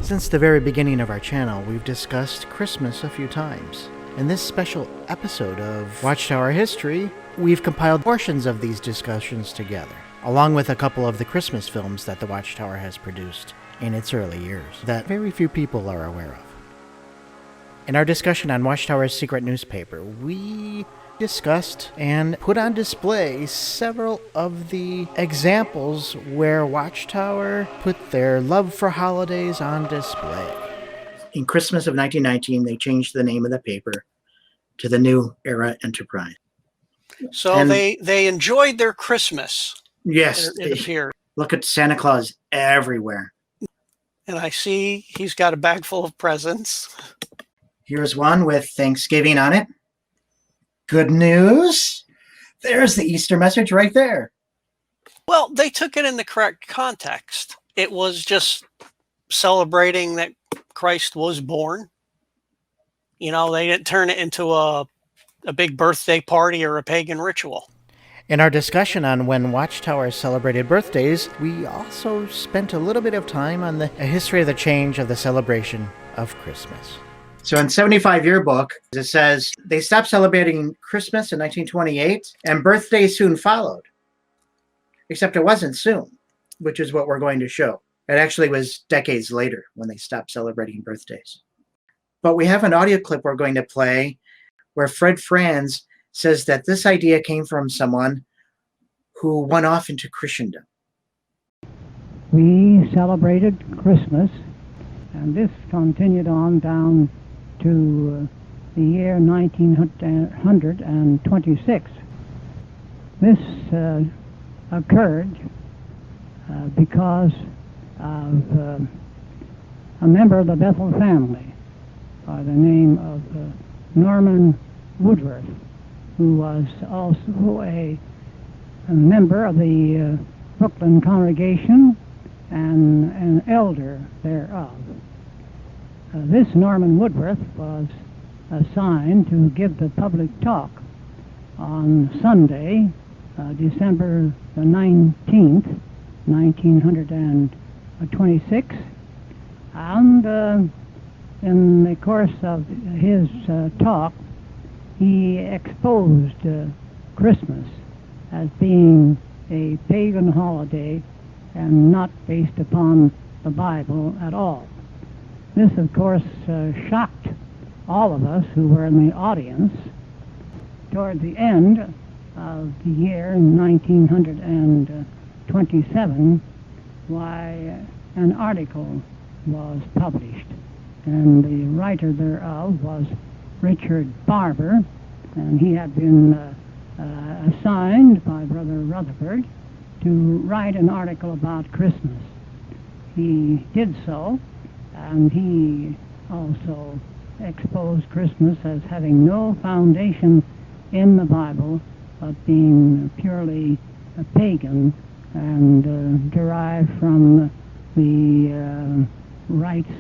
Since the very beginning of our channel, we've discussed Christmas a few times. In this special episode of Watchtower History, we've compiled portions of these discussions together, along with a couple of the Christmas films that the Watchtower has produced in its early years that very few people are aware of. In our discussion on Watchtower's secret newspaper, we discussed and put on display several of the examples where Watchtower put their love for holidays on display. In Christmas of 1919, they changed the name of the paper to the New Era Enterprise. So And- they enjoyed their Christmas. Yes, It appeared. Look at Santa Claus everywhere. And I see he's got a bag full of presents. Here's one with Thanksgiving on it. Good news. There's the Easter message right there. Well, they took it in the correct context. It was just celebrating that Christ was born. You know, they didn't turn it into a big birthday party or a pagan ritual. In our discussion on when Watchtower celebrated birthdays, we also spent a little bit of time on the history of the change of the celebration of Christmas. So in 75 Yearbook, it says, they stopped celebrating Christmas in 1928, and birthdays soon followed. Except it wasn't soon, which is what we're going to show. It actually was decades later when they stopped celebrating birthdays. But we have an audio clip we're going to play where Fred Franz says that this idea came from someone who went off into Christendom. We celebrated Christmas, and this continued on down to the year 1926. This occurred because of a member of the Bethel family by the name of Norman Woodworth, who was also a member of the Brooklyn congregation and an elder thereof. This Norman Woodworth was assigned to give the public talk on Sunday, December the 19th, 1926, and in the course of his talk, he exposed Christmas as being a pagan holiday and not based upon the Bible at all. This, of course, shocked all of us who were in the audience. Toward the end of the year 1927, an article was published, and the writer thereof was Richard Barber, and he had been assigned by Brother Rutherford to write an article about Christmas. He did so, and he also exposed Christmas as having no foundation in the Bible, but being purely pagan and derived from the rites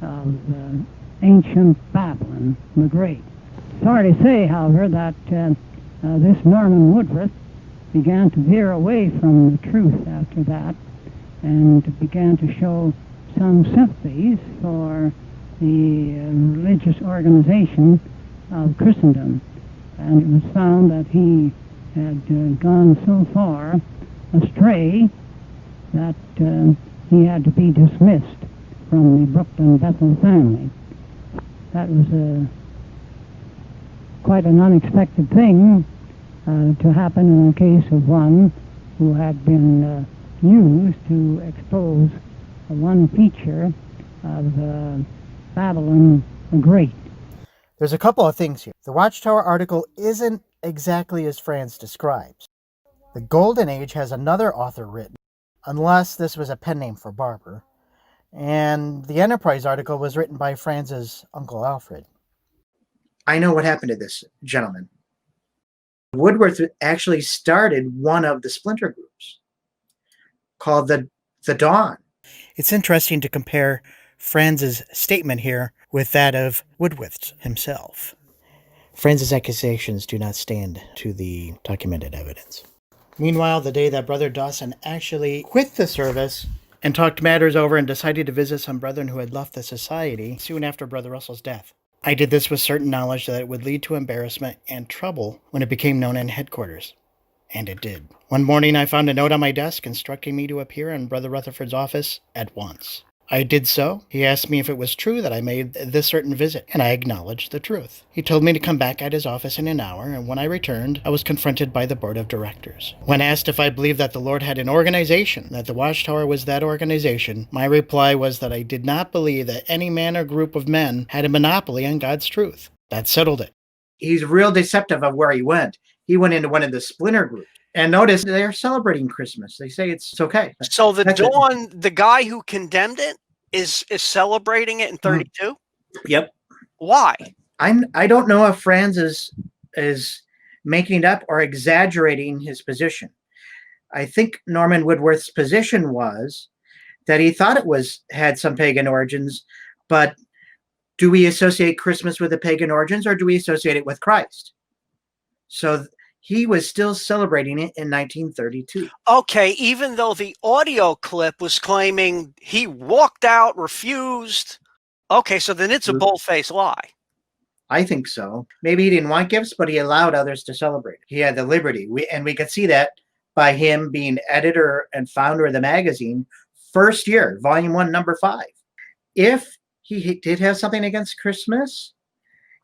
of ancient Babylon the Great. Sorry to say, however, that this Norman Woodworth began to veer away from the truth after that and began to show some sympathies for the religious organization of Christendom. And it was found that he had gone so far astray that he had to be dismissed from the Brooklyn Bethel family. That was quite an unexpected thing to happen in the case of one who had been used to expose one feature of Babylon the Great. There's a couple of things here. The Watchtower article isn't exactly as Franz describes. The Golden Age has another author written, unless this was a pen name for Barber, and the Enterprise article was written by Franz's Uncle Alfred. I know what happened to this gentleman. Woodworth actually started one of the splinter groups called the Dawn. It's interesting to compare Franz's statement here with that of Woodworth himself. Franz's accusations do not stand to the documented evidence. Meanwhile, the day that Brother Dawson actually quit the service and talked matters over and decided to visit some brethren who had left the society soon after Brother Russell's death. I did this with certain knowledge that it would lead to embarrassment and trouble when it became known in headquarters. And it did. One morning I found a note on my desk instructing me to appear in Brother Rutherford's office at once. I did so. He asked me if it was true that I made this certain visit, and I acknowledged the truth. He told me to come back at his office in an hour, and when I returned, I was confronted by the board of directors. When asked if I believed that the Lord had an organization, that the Watchtower was that organization, my reply was that I did not believe that any man or group of men had a monopoly on God's truth. That settled it. He's real deceptive of where he went. He went into one of the splinter groups. And notice they're celebrating Christmas. They say it's okay. So the guy who condemned it is celebrating it in 32? Yep. Why? I don't know if Franz is making it up or exaggerating his position. I think Norman Woodworth's position was that he thought it had some pagan origins, but do we associate Christmas with the pagan origins, or do we associate it with Christ? So he was still celebrating it in 1932. Okay, even though the audio clip was claiming he walked out, refused. Okay, so then it's a bold-faced lie. I think so. Maybe he didn't want gifts, but he allowed others to celebrate. He had the liberty. And we could see that by him being editor and founder of the magazine, first year, volume 1, number 5. If he did have something against Christmas,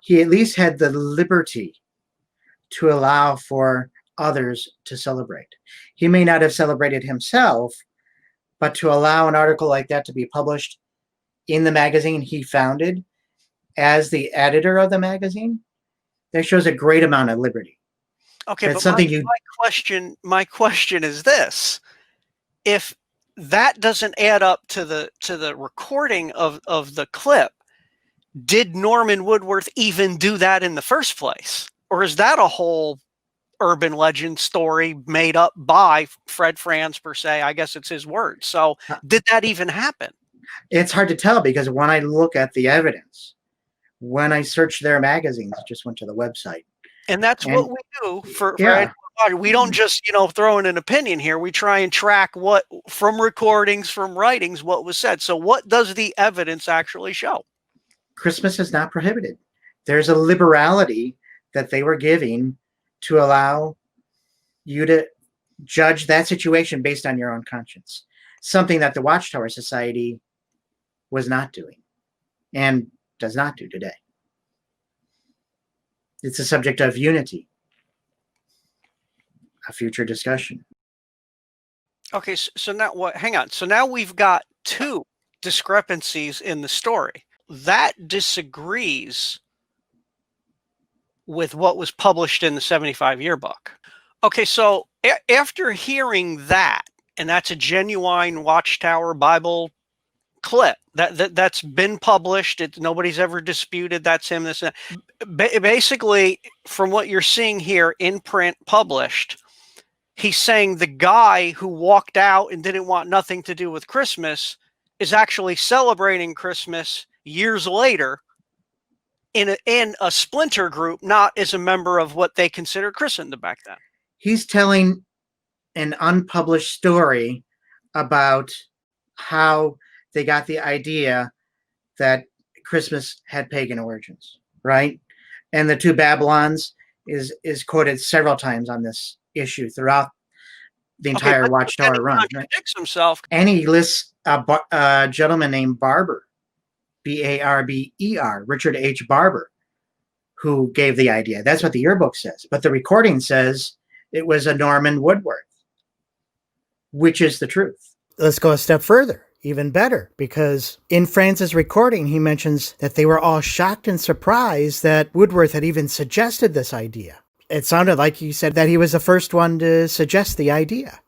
he at least had the liberty to allow for others to celebrate. He may not have celebrated himself, but to allow an article like that to be published in the magazine he founded as the editor of the magazine, that shows a great amount of liberty. Okay, that's but my question is this: if that doesn't add up to the recording of the clip, did Norman Woodworth even do that in the first place? Or is that a whole urban legend story made up by Fred Franz per se? I guess it's his words. So did that even happen? It's hard to tell, because when I look at the evidence, when I search their magazines, I just went to the website. And that's what we do for we don't just, throw in an opinion here. We try and track what from recordings, from writings, what was said. So what does the evidence actually show? Christmas is not prohibited. There's a liberality that they were giving to allow you to judge that situation based on your own conscience, something that the Watchtower Society was not doing and does not do today. It's a subject of unity, a future discussion. Okay, so now what? Hang on. So now we've got two discrepancies in the story. That disagrees with what was published in the 75 yearbook. Okay, so after hearing that, and that's a genuine Watchtower Bible clip that's been published, nobody's ever disputed that's him. This basically, from what you're seeing here in print published, he's saying the guy who walked out and didn't want nothing to do with Christmas is actually celebrating Christmas years later in a splinter group, not as a member of what they considered Christendom back then. He's telling an unpublished story about how they got the idea that Christmas had pagan origins, right? And the two Babylons is quoted several times on this issue throughout the entire Watchtower run. He contradicts himself. And he lists a gentleman named Barber, Barber, Richard H. Barber, who gave the idea. That's what the yearbook says. But the recording says it was a Norman Woodworth, which is the truth. Let's go a step further, even better, because in Franz's recording, he mentions that they were all shocked and surprised that Woodworth had even suggested this idea. It sounded like he said that he was the first one to suggest the idea.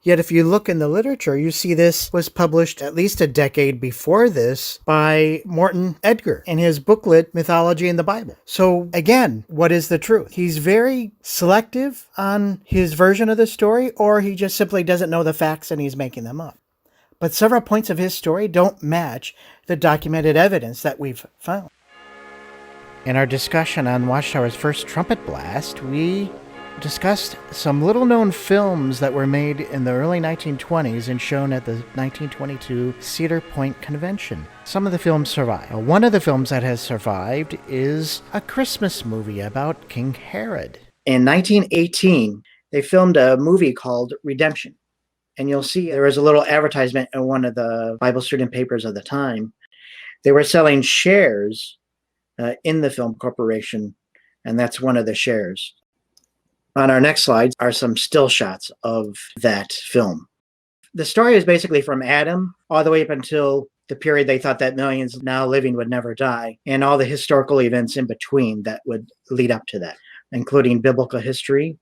Yet if you look in the literature, you see this was published at least a decade before this by Morton Edgar in his booklet, Mythology in the Bible. So again, what is the truth? He's very selective on his version of the story, or he just simply doesn't know the facts and he's making them up. But several points of his story don't match the documented evidence that we've found. In our discussion on Watchtower's first trumpet blast, we discussed some little-known films that were made in the early 1920s and shown at the 1922 Cedar Point Convention. Some of the films survive. One of the films that has survived is a Christmas movie about King Herod. In 1918, they filmed a movie called Redemption. And you'll see there was a little advertisement in one of the Bible student papers of the time. They were selling shares in the film corporation, and that's one of the shares. On our next slides are some still shots of that film. The story is basically from Adam all the way up until the period they thought that millions now living would never die, and all the historical events in between that would lead up to that, including biblical history.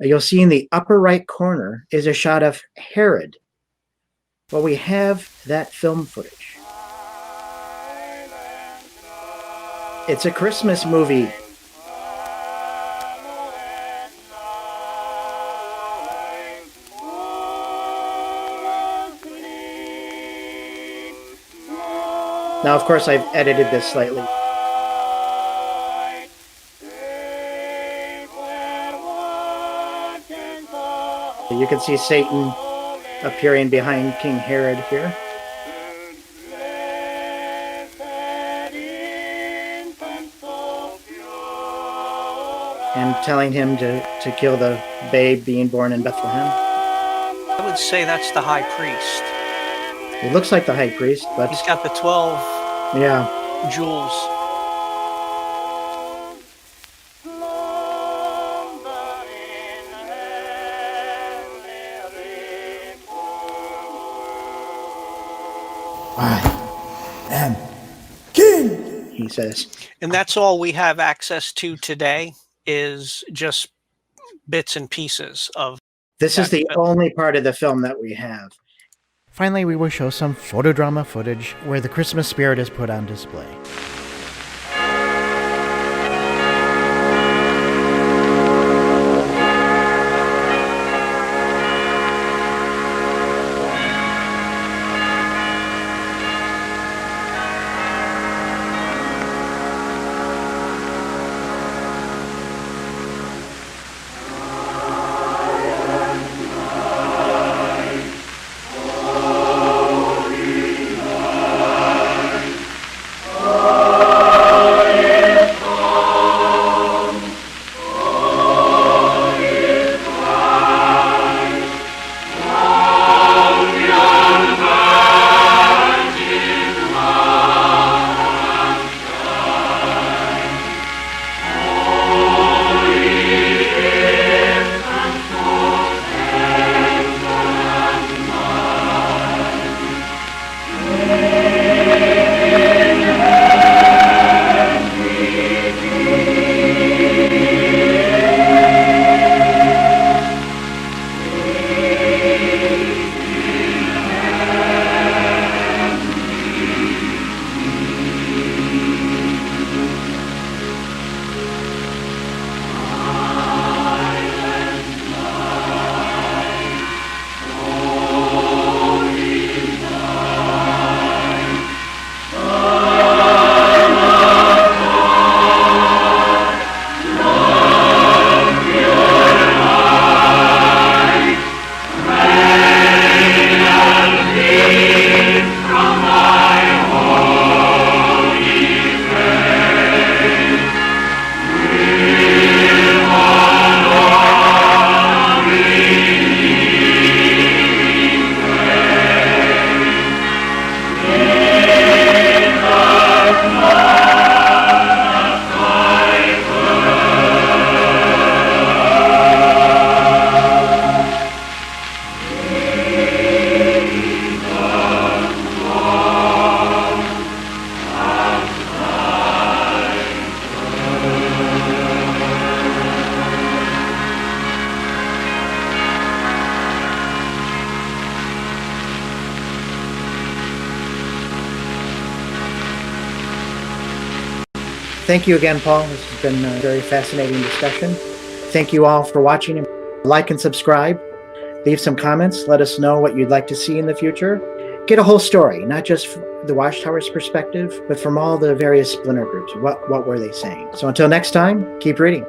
You'll see in the upper right corner is a shot of Herod. Well, we have that film footage. It's a Christmas movie. Now, of course, I've edited this slightly. You can see Satan appearing behind King Herod here. And telling him to kill the babe being born in Bethlehem. I would say that's the high priest. He looks like the high priest, but He's got the 12 yeah. jewels. I am king, He says. And that's all we have access to today is just bits and pieces of. This is the only part of the film that we have. Finally, we will show some photodrama footage where the Christmas spirit is put on display. Thank you again, Paul. This has been a very fascinating discussion. Thank you all for watching. Like and subscribe. Leave some comments. Let us know what you'd like to see in the future. Get a whole story, not just from the Watchtower's perspective, but from all the various splinter groups. What were they saying? So until next time, keep reading.